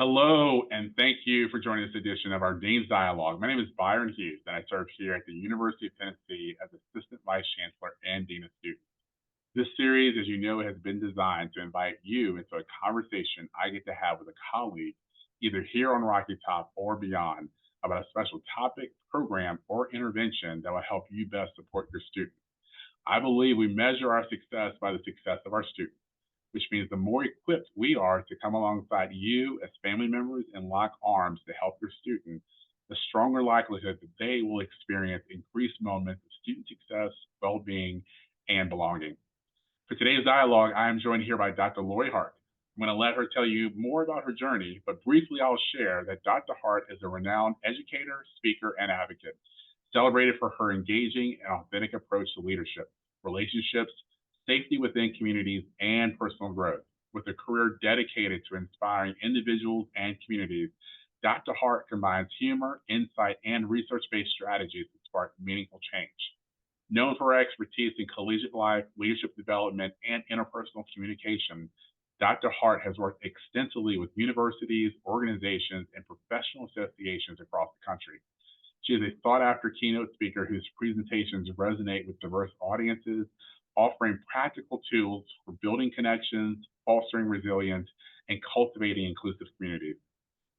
Hello, and thank you for joining this edition of our Dean's Dialogue. My name is Byron Hughes, and I serve here at the University of Tennessee as Assistant Vice Chancellor and Dean of Students. This series, as you know, has been designed to invite you into a conversation I get to have with a colleague, either here on Rocky Top or beyond, about a special topic, program, or intervention that will help you best support your students. I believe we measure our success by the success of our students, which means the more equipped we are to come alongside you as family members and lock arms to help your students, the stronger likelihood that they will experience increased moments of student success, well being, and belonging. For today's dialogue, I am joined here by Dr. Lori Hart. I'm going to let her tell you more about her journey, but briefly I'll share that Dr. Hart is a renowned educator, speaker, and advocate, celebrated for her engaging and authentic approach to leadership, relationships, safety within communities, and personal growth. With a career dedicated to inspiring individuals and communities, Dr. Hart combines humor, insight, and research based strategies to spark meaningful change. Known for her expertise in collegiate life, leadership development, and interpersonal communication, Dr. Hart has worked extensively with universities, organizations, and professional associations across the country. She is a sought after keynote speaker whose presentations resonate with diverse audiences, offering practical tools for building connections, fostering resilience, and cultivating inclusive communities.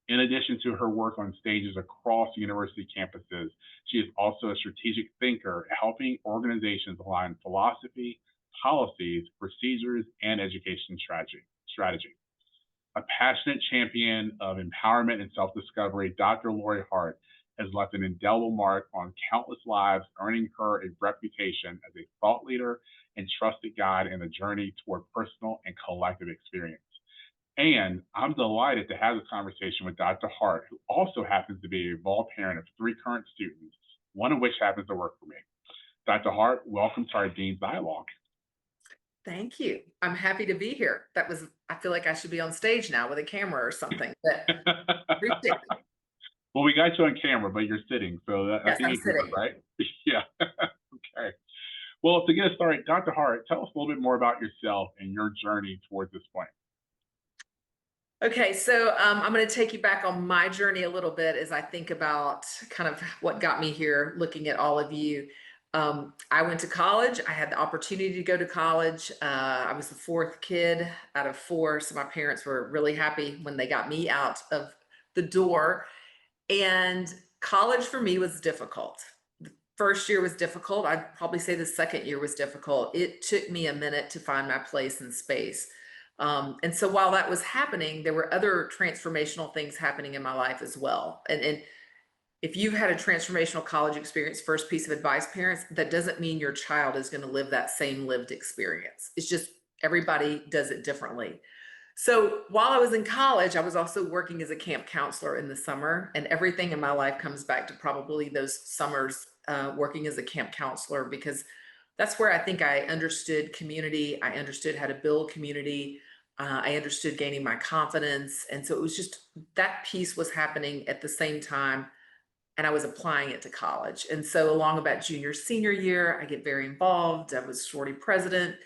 In addition to her work on stages across university campuses, she is also a strategic thinker, helping organizations align philosophy, policies, procedures, and education strategy. A passionate champion of empowerment and self discovery, Dr. Lori Hart has left an indelible mark on countless lives, earning her a reputation as a thought leader and trusted guide in the journey toward personal and collective experience. And I'm delighted to have this conversation with Dr. Hart, who also happens to be a involved parent of three current students, one of which happens to work for me. Dr. Hart, welcome to our Dean's Dialogue. Thank you. I'm happy to be here. I feel like I should be on stage now with a camera or something, but appreciate it. Well, we got you on camera, but you're sitting, so I Yes, think I'm it good, sitting. right? Yeah. Okay. Well, to get us started, Dr. Hart, tell us a little bit more about yourself and your journey towards this point. Okay, so I'm going to take you back on my journey a little bit as I think about kind of what got me here, looking at all of you. I went to college. I had the opportunity to go to college. I was the fourth kid out of four, so my parents were really happy when they got me out of the door. And college for me was difficult. The first year was difficult. I'd probably say the second year was difficult. It took me a minute to find my place in space. And so while that was happening, there were other transformational things happening in my life as well. And if you've had a transformational college experience, first piece of advice, parents, that doesn't mean your child is going to live that same lived experience. It's just everybody does it differently. So while I was in college, I was also working as a camp counselor in the summer, and everything in my life comes back to probably those summers working as a camp counselor, because that's where I think I understood community. I understood how to build community. I understood gaining my confidence. And so it was just that piece was happening at the same time, and I was applying it to college. And so along about junior, senior year, I get very involved. I was sorority president.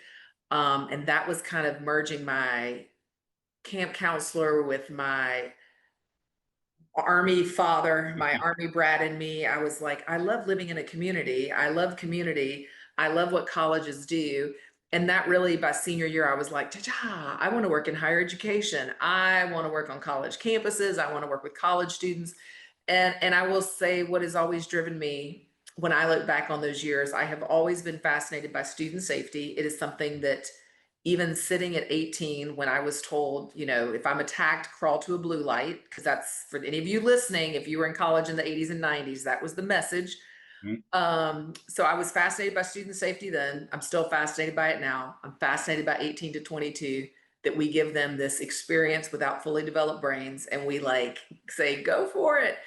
And that was kind of merging my camp counselor with my army father, my army brat in me. I was like, I love living in a community. I love community. I love what colleges do. And that really, by senior year, I was like, ta-ta, I want to work in higher education. I want to work on college campuses. I want to work with college students. And I will say what has always driven me when I look back on those years, I have always been fascinated by student safety. It is something that even sitting at 18, when I was told, if I'm attacked, crawl to a blue light, because that's for any of you listening, if you were in college in the 80s and 90s, that was the message. Mhm. So I was fascinated by student safety then. I'm still fascinated by it now. I'm fascinated by 18 to 22, that we give them this experience without fully developed brains and we like say, go for it.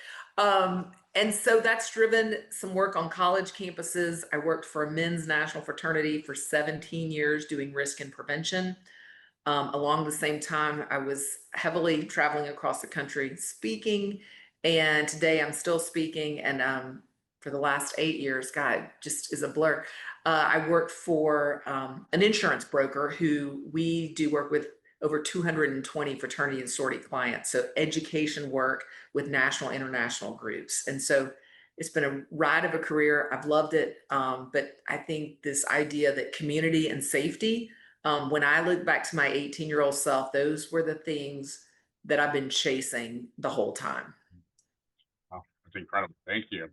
And so that's driven some work on college campuses. I worked for a men's national fraternity for 17 years doing risk and prevention. Along the same time, I was heavily traveling across the country speaking. And today I'm still speaking. And for the last 8 years, God, just is a blur. I worked for an insurance broker who we do work with over 220 fraternity and sorority clients. So education work with national, international groups. And so it's been a ride of a career. I've loved it. But I think this idea that community and safety, when I look back to my 18-year-old self, those were the things that I've been chasing the whole time. Wow, that's incredible. Thank you.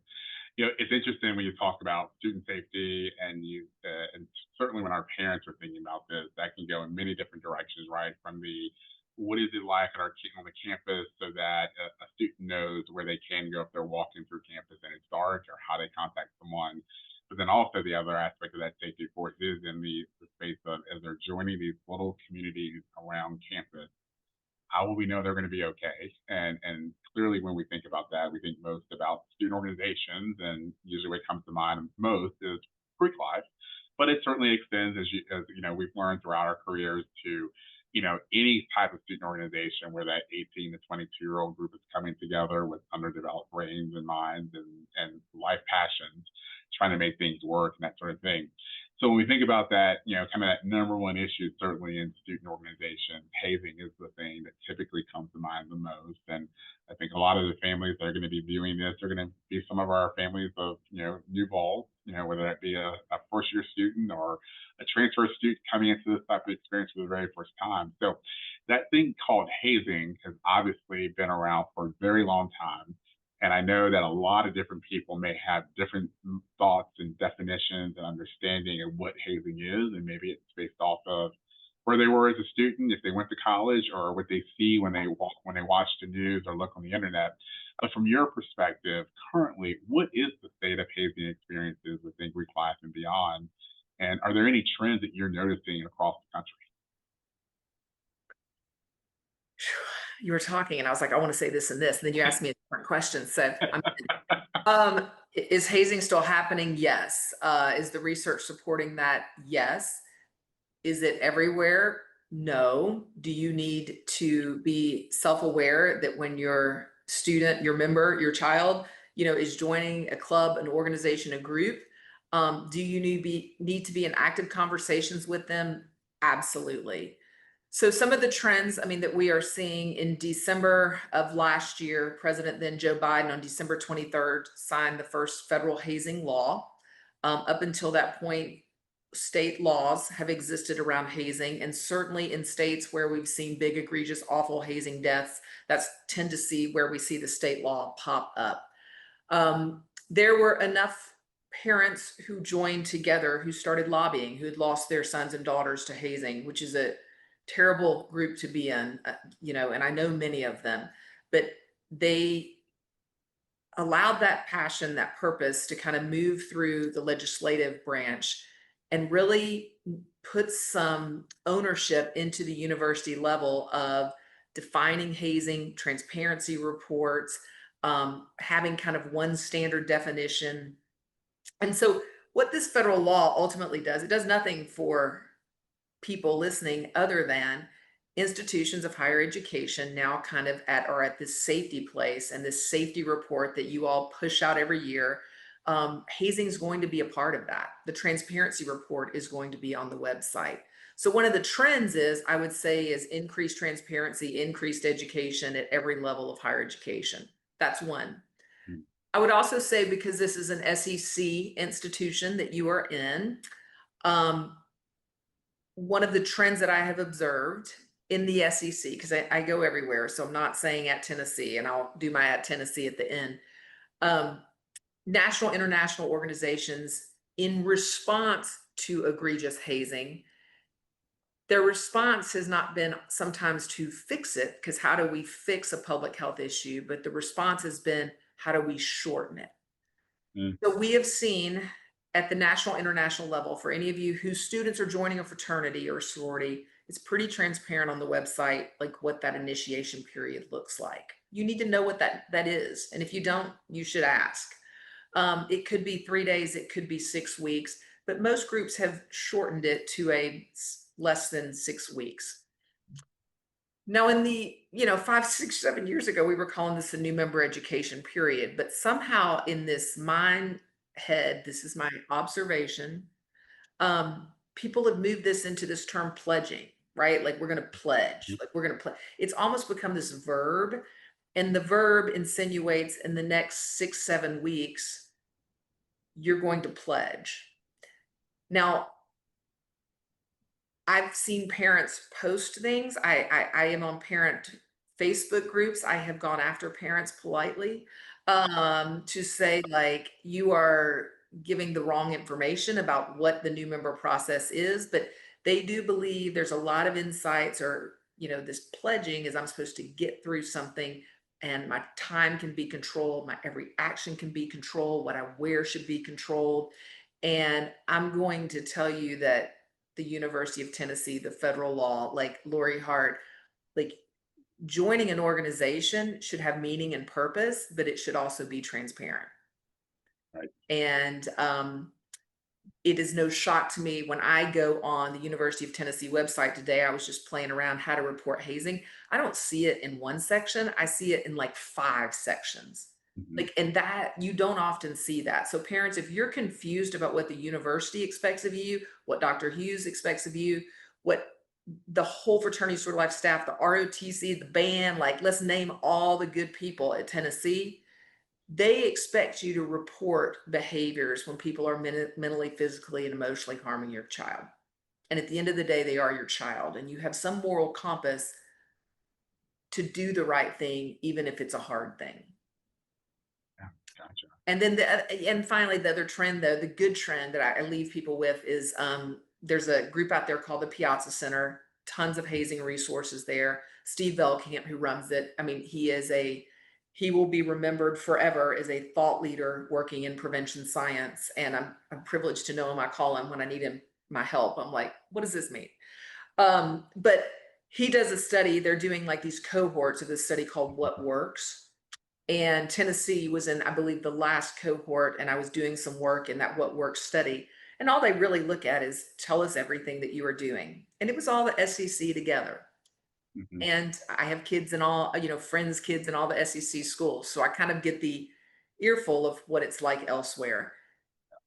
You know, it's interesting when you talk about student safety, and certainly when our parents are thinking about this, that can go in many different directions, right? From the what is it like at on the campus, so that a student knows where they can go if they're walking through campus and it's dark, or how they contact someone. But then also the other aspect of that safety, of course, is in the space of as they're joining these little communities around campus, how will we know they're going to be okay? And clearly, when we think about that, we think most about student organizations, and usually what comes to mind most is Greek life. But it certainly extends, as you know, we've learned throughout our careers, to any type of student organization where that 18 to 22-year-old group is coming together with underdeveloped brains and minds and life passions, trying to make things work and that sort of thing. So when we think about that, kind of that number one issue, certainly in student organizations, hazing is the thing that typically comes to mind the most. And I think a lot of the families that are going to be viewing this are going to be some of our families of, new balls, whether that be a first year student or a transfer student coming into this type of experience for the very first time. So that thing called hazing has obviously been around for a very long time. And I know that a lot of different people may have different thoughts and definitions and understanding of what hazing is. And maybe it's based off of where they were as a student, if they went to college, or what they see when they watch the news or look on the internet. But from your perspective, currently, what is the state of hazing experiences within Greek life and beyond? And are there any trends that you're noticing across the country? You were talking, and I was like, I want to say this and this. And then you asked me a different question. So, is hazing still happening? Yes. Is the research supporting that? Yes. Is it everywhere? No. Do you need to be self-aware that when your student, your member, your child, is joining a club, an organization, a group, do you need to be in active conversations with them? Absolutely. So some of the trends, that we are seeing in December of last year, President then Joe Biden on December 23rd signed the first federal hazing law. Up until that point, state laws have existed around hazing, and certainly in states where we've seen big, egregious, awful hazing deaths, that's tend to see where we see the state law pop up. There were enough parents who joined together, who started lobbying, who had lost their sons and daughters to hazing, which is a terrible group to be in, and I know many of them, but they allowed that passion, that purpose to kind of move through the legislative branch and really put some ownership into the university level of defining hazing, transparency reports, having kind of one standard definition. And so what this federal law ultimately does, it does nothing for people listening other than institutions of higher education now kind of are at this safety place, and this safety report that you all push out every year. Hazing is going to be a part of that. The transparency report is going to be on the website. So one of the trends is, I would say, is increased transparency, increased education at every level of higher education. That's one. Hmm. I would also say, because this is an SEC institution that you are in, one of the trends that I have observed in the SEC, because I go everywhere, so I'm not saying at Tennessee, and I'll do my at Tennessee at the end. National, international organizations, in response to egregious hazing, their response has not been sometimes to fix it, because how do we fix a public health issue? But the response has been, how do we shorten it? Mm. So we have seen at the national, international level, for any of you whose students are joining a fraternity or a sorority, it's pretty transparent on the website, like what that initiation period looks like. You need to know what that is. And if you don't, you should ask. It could be 3 days, it could be 6 weeks, but most groups have shortened it to a less than 6 weeks. Now, in the 5, 6, 7 years ago, we were calling this a new member education period, but somehow in this mind head, this is my observation, people have moved this into this term pledging. right? Like we're going to pledge, Mhm. like we're going to pledge. It's almost become this verb, and the verb insinuates in the next 6, 7 weeks, you're going to pledge. Now, I've seen parents post things. I am on parent Facebook groups. I have gone after parents politely to say like you are giving the wrong information about what the new member process is, but they do believe there's a lot of insights or this pledging is I'm supposed to get through something and my time can be controlled, my every action can be controlled, what I wear should be controlled. And I'm going to tell you that the University of Tennessee, the federal law, like Lori Hart, like joining an organization should have meaning and purpose, but it should also be transparent. Right. And it is no shock to me when I go on the University of Tennessee website today. I was just playing around how to report hazing. I don't see it in one section, I see it in like 5 sections. Mhm. Like, and that you don't often see that. So, parents, if you're confused about what the university expects of you, what Dr. Hughes expects of you, what the whole fraternity sort of life staff, the ROTC, the band, like let's name all the good people at Tennessee, they expect you to report behaviors when people are mentally, physically, and emotionally harming your child. And at the end of the day, they are your child, and you have some moral compass to do the right thing, even if it's a hard thing. Yeah, gotcha. And then and finally, the other trend, though, the good trend that I leave people with is there's a group out there called the Piazza Center. Tons of hazing resources there. Steve Veldkamp, who runs it, I mean, he will be remembered forever as a thought leader working in prevention science. And I'm privileged to know him. I call him when I need him my help. I'm like, what does this mean? But he does a study. They're doing like these cohorts of this study called What Works, and Tennessee was in, I believe, the last cohort, and I was doing some work in that What Works study. And all they really look at is tell us everything that you are doing. And it was all the SEC together. Mhm. And I have kids in all, friends' kids in all the SEC schools. So I kind of get the earful of what it's like elsewhere.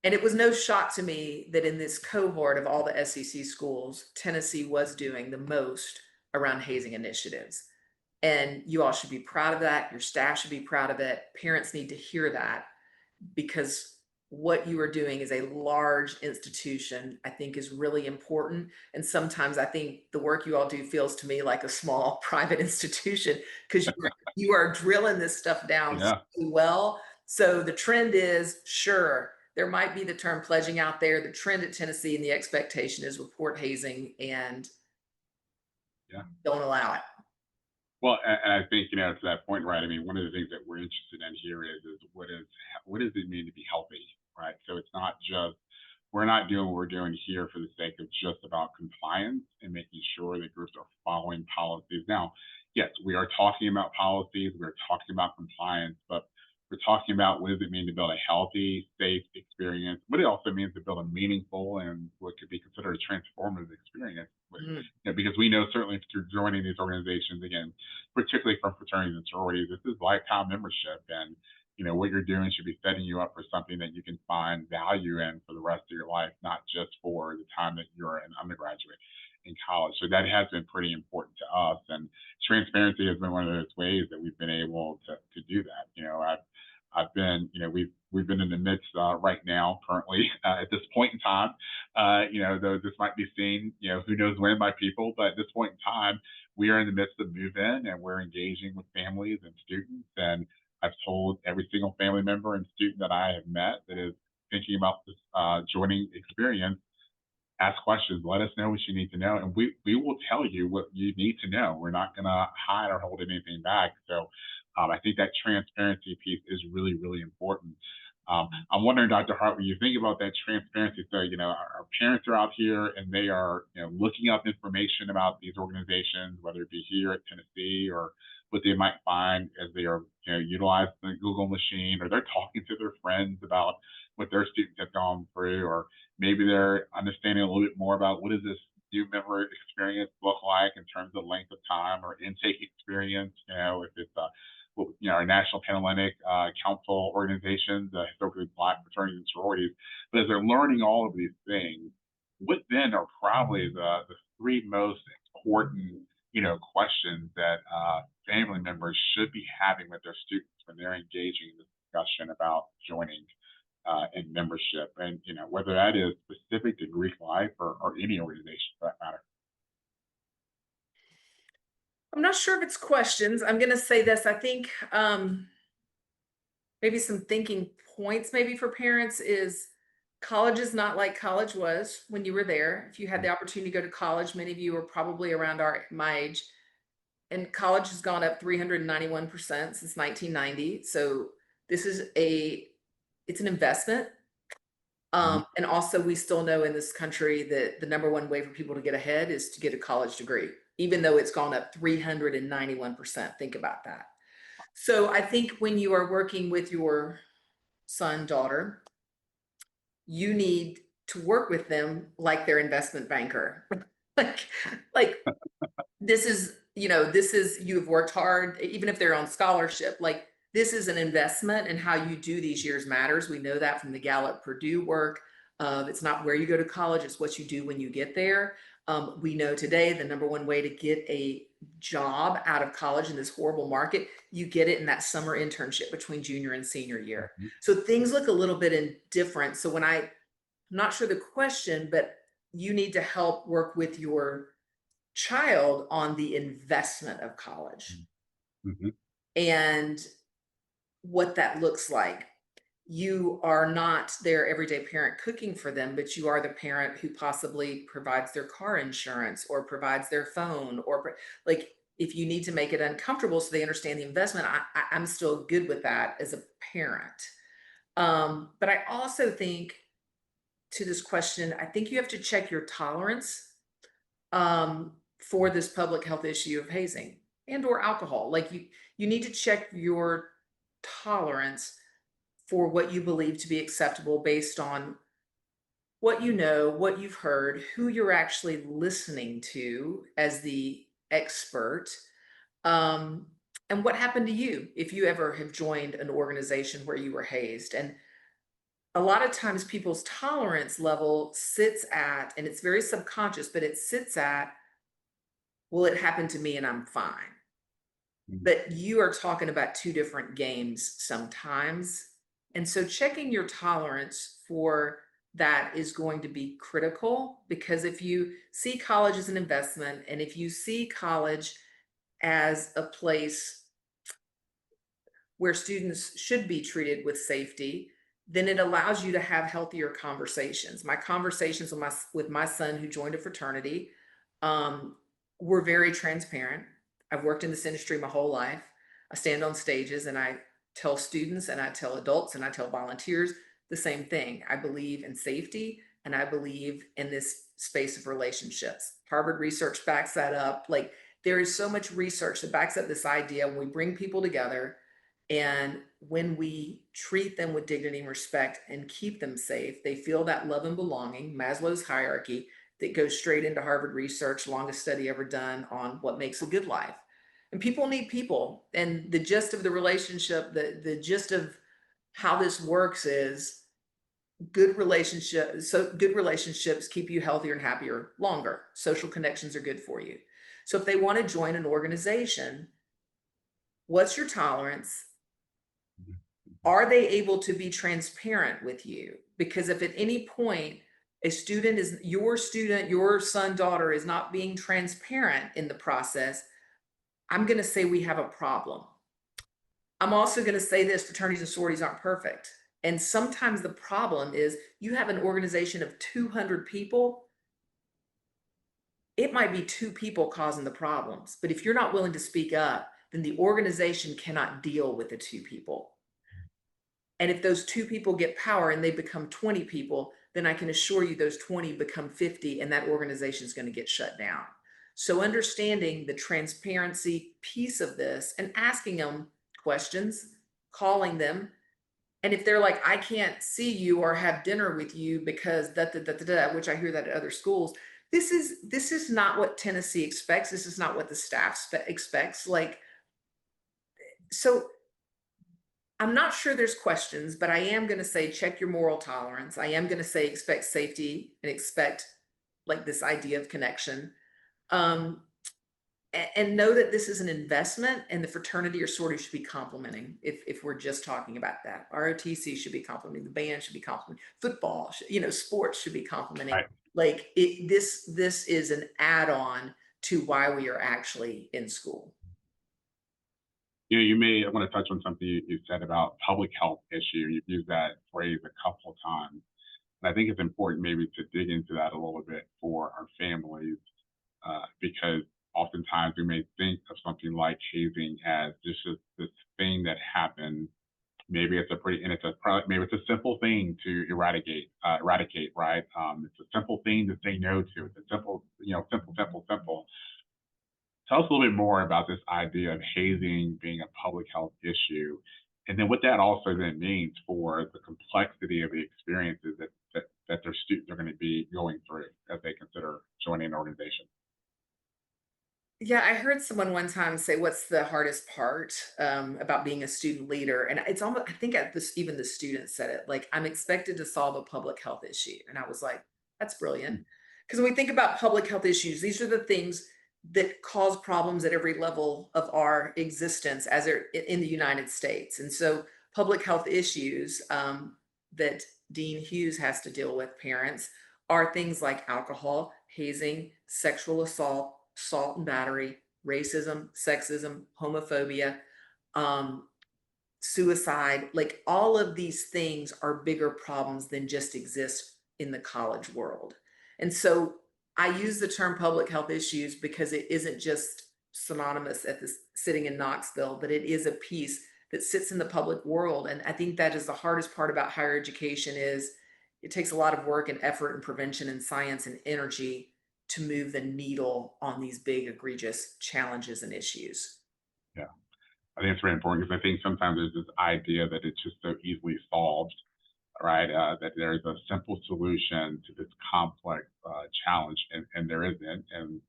And it was no shock to me that in this cohort of all the SEC schools, Tennessee was doing the most around hazing initiatives. And you all should be proud of that. Your staff should be proud of it. Parents need to hear that because what you are doing is a large institution, I think is really important. And sometimes I think the work you all do feels to me like a small private institution because you are drilling this stuff down so Yeah. well. So the trend is sure, there might be the term pledging out there. The trend at Tennessee and the expectation is report hazing and Yeah. don't allow it. Well, and I think, to that point, right? I mean, one of the things that we're interested in here is what does it mean to be healthy, right? So it's not just we're not doing what we're doing here for the sake of just about compliance and making sure that groups are following policies. Now, yes, we are talking about policies, we're talking about compliance, but we're talking about what does it mean to build a healthy, safe experience, what it also means to build a meaningful and what could be considered a transformative experience. Mm, Because we know certainly through joining these organizations, again, particularly from fraternities and sororities, this is lifetime membership. And, what you're doing should be setting you up for something that you can find value in for the rest of your life, not just for the time that you're an undergraduate in college. So that has been pretty important to us. And transparency has been one of those ways that we've been able to do that. I've been, we've been in the midst right now, currently at this point in time. Though this might be seen, who knows when by people, but at this point in time, we are in the midst of move in and we're engaging with families and students. And I've told every single family member and student that I have met that is thinking about this joining experience, ask questions, let us know what you need to know, and we will tell you what you need to know. We're not going to hide or hold anything back. So I think that transparency piece is really, really important. I'm wondering, Dr. Hart, when you think about that transparency, so our parents are out here and they are looking up information about these organizations, whether it be here at Tennessee or what they might find as they are utilizing the Google machine, or they're talking to their friends about what their students have gone through, or maybe they're understanding a little bit more about what does this new member experience look like in terms of length of time or intake experience. If it's our National Panhellenic Council organizations, historically Black fraternities and sororities. But as they're learning all of these things, what then are probably the three most important, questions that family members should be having with their students when they're engaging in the discussion about joining in membership, and whether that is specific to Greek life or any organization for that matter. I'm not sure if it's questions. I'm going to say this. I think maybe some thinking points maybe for parents is college is not like college was when you were there. If you had the opportunity to go to college, many of you are probably around my age, and college has gone up 391% since 1990. So this is it's an investment. Mhm. And also, we still know in this country that the number one way for people to get ahead is to get a college degree, even though it's gone up 391%. Think about that. So I think when you are working with your son, daughter, you need to work with them like their investment banker. like, like this is, this is, you've worked hard, even if they're on scholarship, like this is an investment, and how you do these years matters. We know that from the Gallup Purdue work. It's not where you go to college, it's what you do when you get there. We know today the number one way to get a job out of college in this horrible market, you get it in that summer internship between junior and senior year. Mhm. So things look a little bit different. So I'm not sure the question, but you need to help work with your child on the investment of college Mhm. and what that looks like. You are not their everyday parent cooking for them, but you are the parent who possibly provides their car insurance or provides their phone, or like if you need to make it uncomfortable so they understand the investment, I'm still good with that as a parent. But I also think, to this question, I think you have to check your tolerance for this public health issue of hazing and or alcohol. Like you need to check your tolerance for what you believe to be acceptable based on what you know, what you've heard, who you're actually listening to as the expert, um, and what happened to you if you ever have joined an organization where you were hazed. And a lot of times people's tolerance level sits at, and it's very subconscious, but it sits at, well, it happened to me and I'm fine. Mhm. But you are talking about two different games sometimes. And so checking your tolerance for that is going to be critical, because if you see college as an investment, and if you see college as a place where students should be treated with safety, then it allows you to have healthier conversations. My conversations with my son who joined a fraternity um, were very transparent. I've worked in this industry my whole life. I stand on stages and I tell students and I tell adults and I tell volunteers the same thing. I believe in safety and I believe in this space of relationships. Harvard research backs that up. Like, there is so much research that backs up this idea. When we bring people together and when we treat them with dignity and respect and keep them safe, they feel that love and belonging, Maslow's hierarchy, that goes straight into Harvard research, longest study ever done on what makes a good life. And people need people. And the gist of the relationship, the gist of how this works is good relationships. So good relationships keep you healthier and happier longer. Social connections are good for you. So if they want to join an organization, what's your tolerance? Mhm. Are they able to be transparent with you? Because if at any point your son, daughter is not being transparent in the process, I'm going to say we have a problem. I'm also going to say this: fraternities and sororities aren't perfect. And sometimes the problem is you have an organization of 200 people, it might be two people causing the problems. But if you're not willing to speak up, then the organization cannot deal with the two people. And if those two people get power and they become 20 people, then I can assure you those 20 become 50 and that organization is going to get shut down. So understanding the transparency piece of this and asking them questions, calling them. And if they're like, I can't see you or have dinner with you because which I hear that at other schools, this is not what Tennessee expects. This is not what the staff expects. Like, so I'm not sure there's questions, but I am going to say check your moral tolerance. I am going to say expect safety and expect like this idea of connection. and know that this is an investment, and the fraternity or sorority should be complimenting. If we're just talking about that, ROTC should be complimenting, the band should be complimenting, football, sports should be complimenting. Right. Like this is an add-on to why we are actually in school. I want to touch on something you said about public health issue. You've used that phrase a couple of times. And I think it's important maybe to dig into that a little bit for our families, because oftentimes we may think of something like hazing as just this thing that happened. Maybe it's a pretty, and maybe it's a simple thing to eradicate, right? It's a simple thing to say no to. It's a simple, simple. Tell us a little bit more about this idea of hazing being a public health issue, and then what that also then means for the complexity of the experiences that their students are going to be going through as they consider joining an organization. Yeah, I heard someone one time say, "What's the hardest part about being a student leader?" And it's almost, I think, at this, even the students said it. Like, I'm expected to solve a public health issue, and I was like, "That's brilliant." Mm. Because when we think about public health issues, these are the things that cause problems at every level of our existence as they're in the United States. And so, public health issues that Dean Hughes has to deal with, parents, are things like alcohol, hazing, sexual assault, assault and battery, racism, sexism, homophobia, um, suicide. Like, all of these things are bigger problems than just exist in the college world. And so I use the term public health issues because it isn't just synonymous at this sitting in Knoxville, but it is a piece that sits in the public world. And I think that is the hardest part about higher education is it takes a lot of work and effort and prevention and science and energy to move the needle on these big egregious challenges and issues. Yeah, I think it's very important because I think sometimes there's this idea that it's just so easily solved, right? That there's a simple solution to this complex challenge, and there isn't. And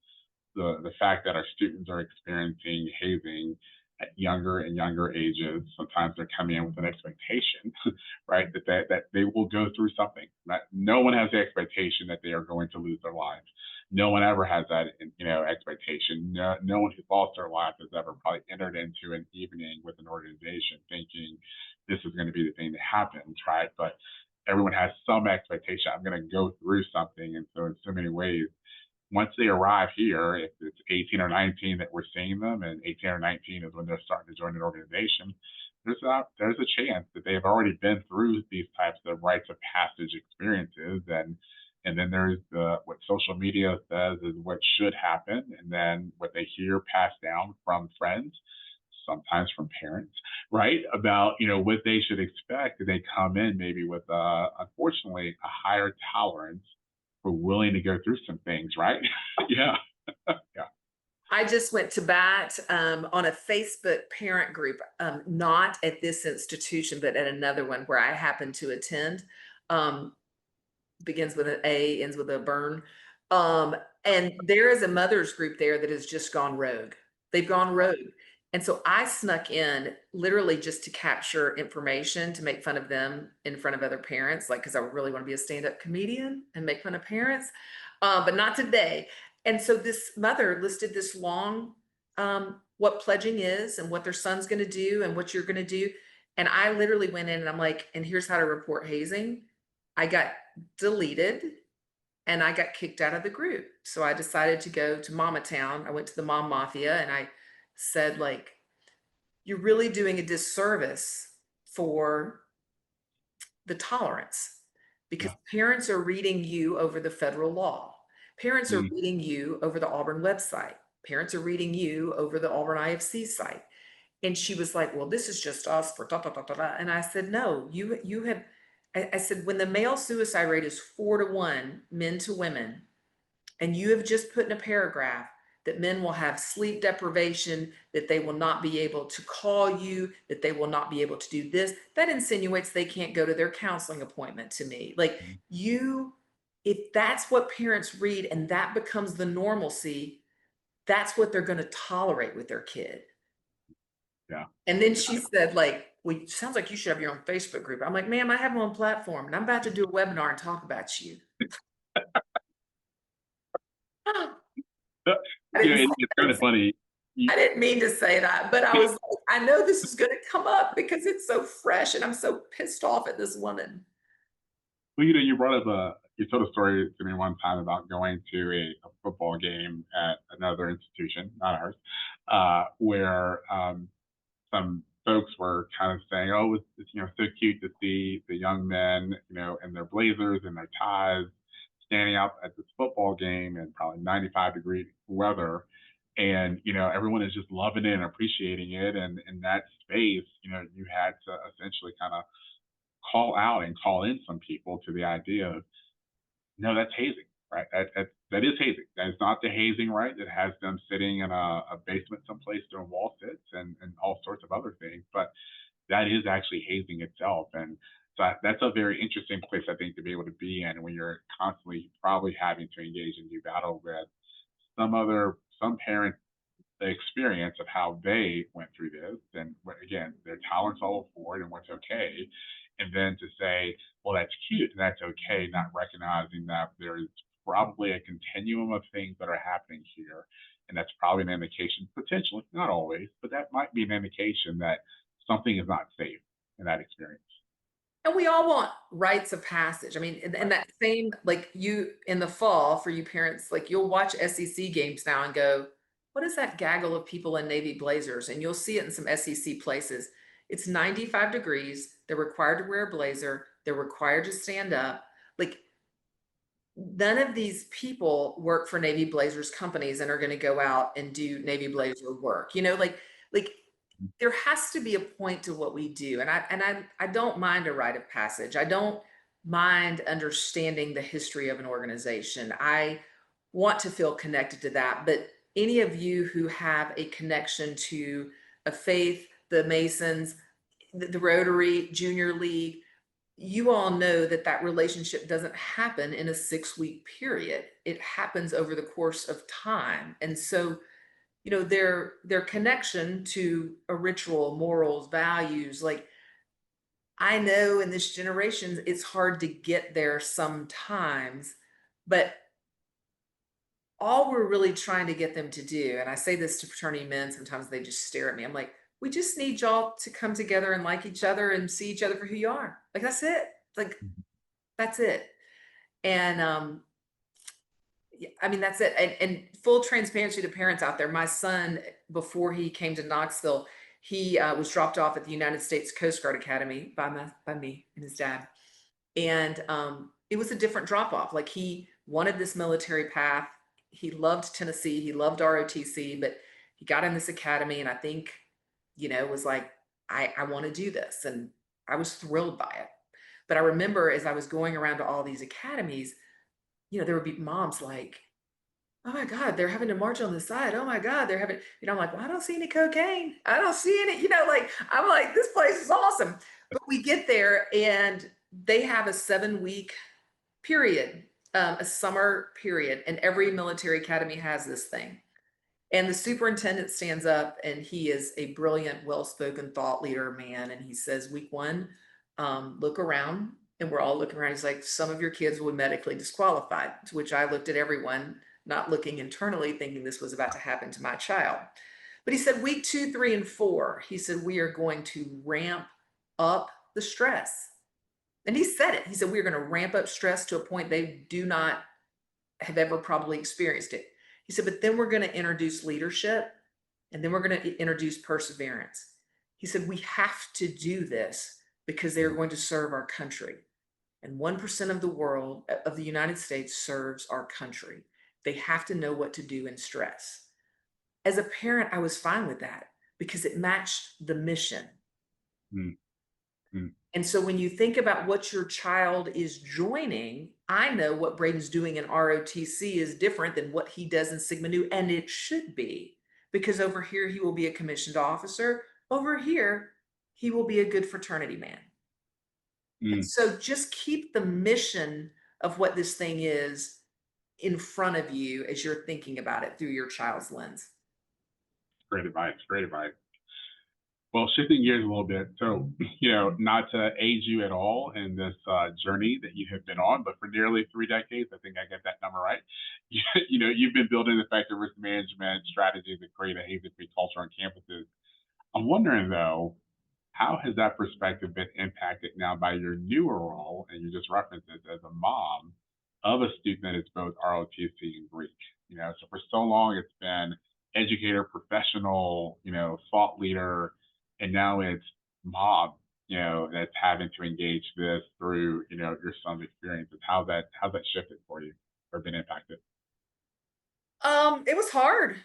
the fact that our students are experiencing hazing at younger and younger ages, sometimes they're coming in with an expectation, right, that they will go through something. Right? No one has the expectation that they are going to lose their lives. No one ever has that, expectation. No one who's lost their life has ever probably entered into an evening with an organization thinking this is going to be the thing that happens, right? But everyone has some expectation. I'm going to go through something, and so in so many ways, once they arrive here, if it's 18 or 19 that we're seeing them, and 18 or 19 is when they're starting to join an organization, there's a chance that they have already been through these types of rites of passage experiences, and then there's what social media says is what should happen, and then what they hear passed down from friends, sometimes from parents, right? About what they should expect, and they come in maybe with unfortunately a higher tolerance for willing to go through some things, right? Yeah, yeah. I just went to bat on a Facebook parent group, not at this institution, but at another one where I happen to attend. Um, Begins with an A, ends with a burn. Um, and there is a mother's group there that has just gone rogue. They've gone rogue. And so I snuck in literally just to capture information to make fun of them in front of other parents, like, because I really want to be a stand up comedian and make fun of parents, but not today. And so this mother listed this long, what pledging is and what their son's going to do and what you're going to do. And I literally went in and I'm like, and here's how to report hazing. I got deleted and I got kicked out of the group. So I decided to go to Mama Town. I went to the Mom Mafia and I said, like, you're really doing a disservice for the tolerance because Yeah. parents are reading you over the federal law. Parents are Mm. reading you over the Auburn website. Parents are reading you over the Auburn IFC site. And she was like, well, this is just us for da, da, da, da, da. And I said, no, you have, I said, when the male suicide rate is 4-to-1, men to women, and you have just put in a paragraph that men will have sleep deprivation, that they will not be able to call you, that they will not be able to do this, that insinuates they can't go to their counseling appointment to me. Like, Mm. if that's what parents read and that becomes the normalcy, that's what they're going to tolerate with their kid. Yeah. And then she said, like, well, it sounds like you should have your own Facebook group. I'm like, ma'am, I have my own platform and I'm about to do a webinar and talk about you. didn't say it's kind that. of funny. You, I didn't mean to say that, but I was like, I know this is gonna come up because it's so fresh and I'm so pissed off at this woman. well, you brought up you told a story to me one time about going to a football game at another institution, not ours, where some folks were kind of saying, "Oh, so cute to see the young men, in their blazers and their ties, standing out at this football game in probably 95-degree weather." And everyone is just loving it and appreciating it. And in that space, you had to essentially kind of call out and call in some people to the idea of, no, that's hazing, right? That is hazing. That is not the hazing, right? That has them sitting in a basement someplace doing wall sits and all sorts of other things. But that is actually hazing itself. And so that's a very interesting place, I think, to be able to be in when you're constantly probably having to engage in new battle with some parent experience of how they went through this and again their tolerance level for it and what's okay, and then to say, well, that's cute and that's okay, not recognizing that there's probably a continuum of things that are happening here, and that's probably an indication, potentially not always, but that might be an indication that something is not safe in that experience. And we all want rites of passage. I mean, and Right. that same, like you in the fall for you parents, like you'll watch SEC games now and go, what is that gaggle of people in navy blazers? And you'll see it in some SEC places. It's 95 degrees. They're required to wear a blazer. They're required to stand up. Like none of these people work for Navy Blazers companies and are going to go out and do Navy Blazer work. Like there has to be a point to what we do. And I don't mind a rite of passage. I don't mind understanding the history of an organization. I want to feel connected to that. But any of you who have a connection to a faith, the Masons, the Rotary, Junior League, you all know that that relationship doesn't happen in a 6-week period. It happens over the course of time. And so, their connection to a ritual, morals, values, like I know in this generation, it's hard to get there sometimes, but all we're really trying to get them to do, and I say this to fraternity men, sometimes they just stare at me. I'm like, we just need y'all to come together and like each other and see each other for who you are. Like that's it. Like that's it. And yeah, I mean, that's it. And full transparency to parents out there. My son, before he came to Knoxville, he was dropped off at the United States Coast Guard Academy by me and his dad. And it was a different drop off. Like he wanted this military path. He loved Tennessee. He loved ROTC, but he got in this academy, and I think, was like, I want to do this, and I was thrilled by it. But I remember as I was going around to all these academies, there would be moms like, oh my God, they're having to march on the side. Oh my God, they're having, I'm like, well, I don't see any cocaine. I don't see any, like, I'm like, this place is awesome. But we get there and they have a 7-week period, a summer period, and every military academy has this thing. And the superintendent stands up and he is a brilliant, well-spoken thought leader man. And he says, week one, look around. And we're all looking around. He's like, some of your kids will be medically disqualified, to which I looked at everyone, not looking internally, thinking this was about to happen to my child. But he said, week 2, 3, and 4, he said, we are going to ramp up the stress. And he said it. He said, we're going to ramp up stress to a point they do not have ever probably experienced it. He said, but then we're going to introduce leadership, and then we're going to introduce perseverance. He said, we have to do this because they're going to serve our country. And 1% of the world, of the United States, serves our country. They have to know what to do in stress. As a parent, I was fine with that because it matched the mission. Mm, mm, And so when you think about what your child is joining, I know what Braden's doing in ROTC is different than what he does in Sigma Nu, and it should be, because over here he will be a commissioned officer. Over here, he will be a good fraternity man. And mm. so just keep the mission of what this thing is in front of you as you're thinking about it through your child's lens. Great advice. Great advice. Well, shifting gears a little bit, so not to age you at all in this journey that you have been on, but for nearly 3 decades, I think I get that number right. You've been building effective risk management strategies that create a hazy-free culture on campuses. I'm wondering though, how has that perspective been impacted now by your newer role, and you just referenced it as a mom of a student that is both ROTC and Greek? So for so long it's been educator, professional, thought leader, and now it's mom, that's having to engage this through, your son's experiences. How's that shifted for you or been impacted? It was hard.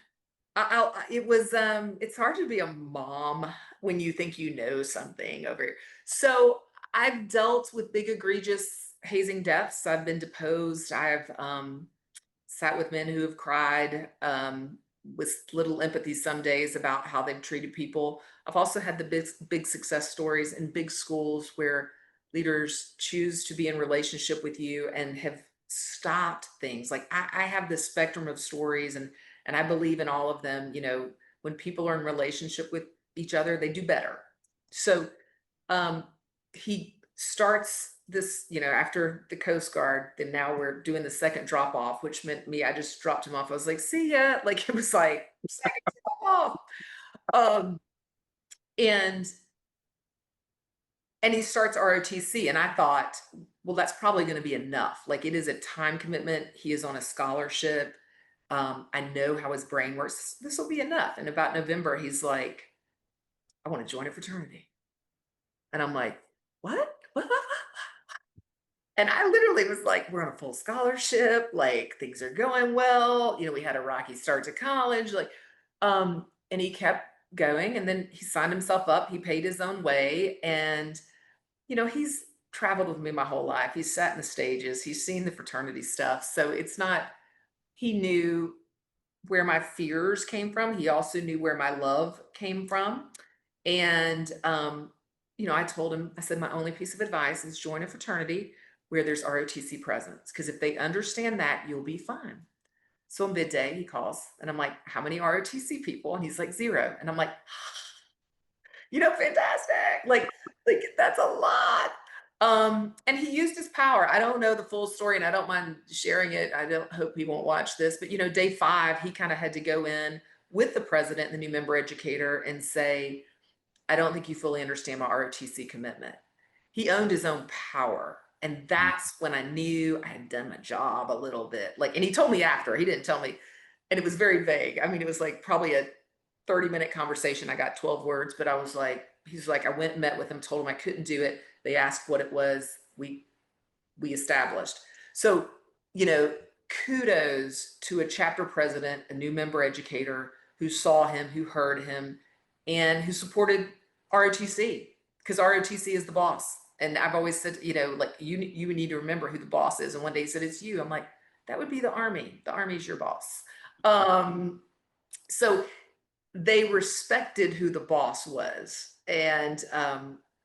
It was, it's hard to be a mom when you think you know something over here. So I've dealt with big egregious hazing deaths. I've been deposed. I've sat with men who have cried, with little empathy some days about how they've treated people. I've also had the big success stories in big schools where leaders choose to be in relationship with you and have stopped things. Like I have this spectrum of stories, and I believe in all of them. When people are in relationship with each other, they do better. So um, he starts this, after the Coast Guard, then now we're doing the second drop off, which meant me, I just dropped him off. I was like, see ya. Like it was like second drop off. And he starts ROTC. And I thought, well, that's probably going to be enough. Like it is a time commitment. He is on a scholarship. I know how his brain works. This will be enough. And about November, he's like, I want to join a fraternity. And I'm like, what? What? And I literally was like, we're on a full scholarship, like things are going well. We had a rocky start to college, like, and he kept going, and then he signed himself up, he paid his own way. And, he's traveled with me my whole life. He's sat in the stages, he's seen the fraternity stuff. So it's not, he knew where my fears came from. He also knew where my love came from. And I told him, I said, my only piece of advice is join a fraternity where there's ROTC presence. Because if they understand that, you'll be fine. So on midday, he calls and I'm like, how many ROTC people? And he's like, 0. And I'm like, fantastic. Like that's a lot. And he used his power. I don't know the full story and I don't mind sharing it. I don't hope he won't watch this, but day 5, he kind of had to go in with the president and the new member educator and say, I don't think you fully understand my ROTC commitment. He owned his own power. And that's when I knew I had done my job a little bit. And he told me after, he didn't tell me. And it was very vague. I mean, it was like probably a 30-minute conversation. I got 12 words, but I was like, he's like, I went and met with him, told him I couldn't do it. They asked what it was. We established. So, kudos to a chapter president, a new member educator who saw him, who heard him, and who supported ROTC, because ROTC is the boss. And I've always said, like you need to remember who the boss is. And one day he said, it's you. I'm like, that would be the Army. The Army is your boss. So they respected who the boss was. And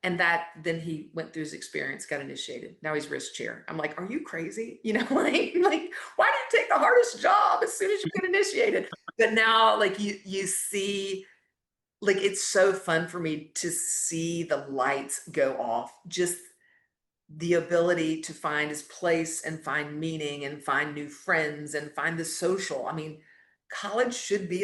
that then he went through his experience, got initiated. Now he's risk chair. I'm like, are you crazy? Like why do you take the hardest job as soon as you get initiated? But now like you see, like it's so fun for me to see the lights go off, just the ability to find his place and find meaning and find new friends and find the social. I mean, college should be a